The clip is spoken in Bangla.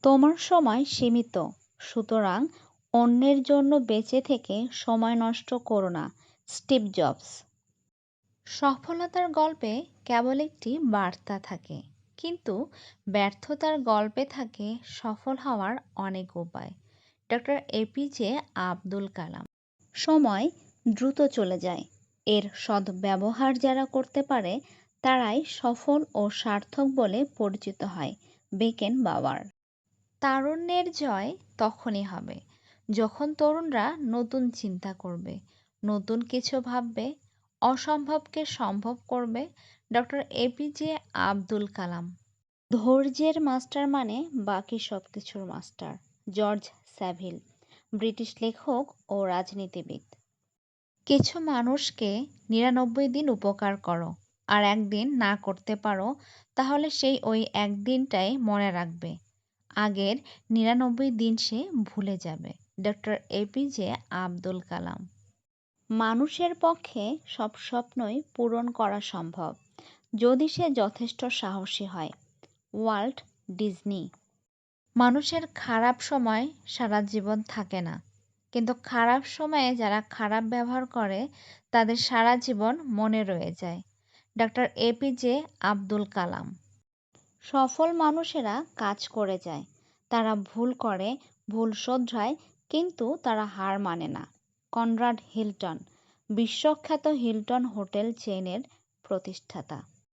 তোমার সময় সীমিত, সুতরাং অন্যের জন্য বেঁচে থেকে সময় নষ্ট করো না। Steve jobs. সফলতার গল্পে কেবল একটি বার্তা থাকে, কিন্তু ব্যর্থতার গল্পে থাকে সফল হওয়ার অনেক উপায়। Doctor APJ Abdul Kalam. সময় দ্রুত চলে যায়, এর সদ্ব্যবহার যারা করতে পারে তারাই সফল ও সার্থক বলে পরিচিত হয়। বেকেন বাওয়ার। তারুণ্যের জয় তখনই হবে যখন তরুণরা নতুন চিন্তা করবে, নতুন কিছু ভাববে, অসম্ভবকে সম্ভব করবে। Doctor APJ Abdul Kalam. ধৈর্যের মাস্টার মানে বাকি সব কিছুর মাস্টার। জর্জ স্যাভিল, ব্রিটিশ লেখক ও রাজনীতিবিদ। কিছু মানুষকে ৯৯ দিন উপকার করো, আর একদিন না করতে পারো, তাহলে সেই ওই একদিনটাই মনে রাখবে, আগের ৯৯ দিন সে ভুলে যাবে। Doctor APJ Abdul Kalam. মানুষের পক্ষে সব স্বপ্নই পূরণ করা সম্ভব যদি সে যথেষ্ট সাহসী হয়। Walt Disney. মানুষের খারাপ সময় সারা জীবন থাকে না, কিন্তু খারাপ সময়ে যারা খারাপ ব্যবহার করে তাদের সারা জীবন মনে রয়ে যায়। Doctor APJ Abdul Kalam. সফল মানুষেরা কাজ করে যায়, তারা ভুল করে, ভুল শোধরায়, কিন্তু তারা হার মানে না। কনরাড হিল্টন, বিশ্বখ্যাত হিল্টন হোটেল চেইনের প্রতিষ্ঠাতা।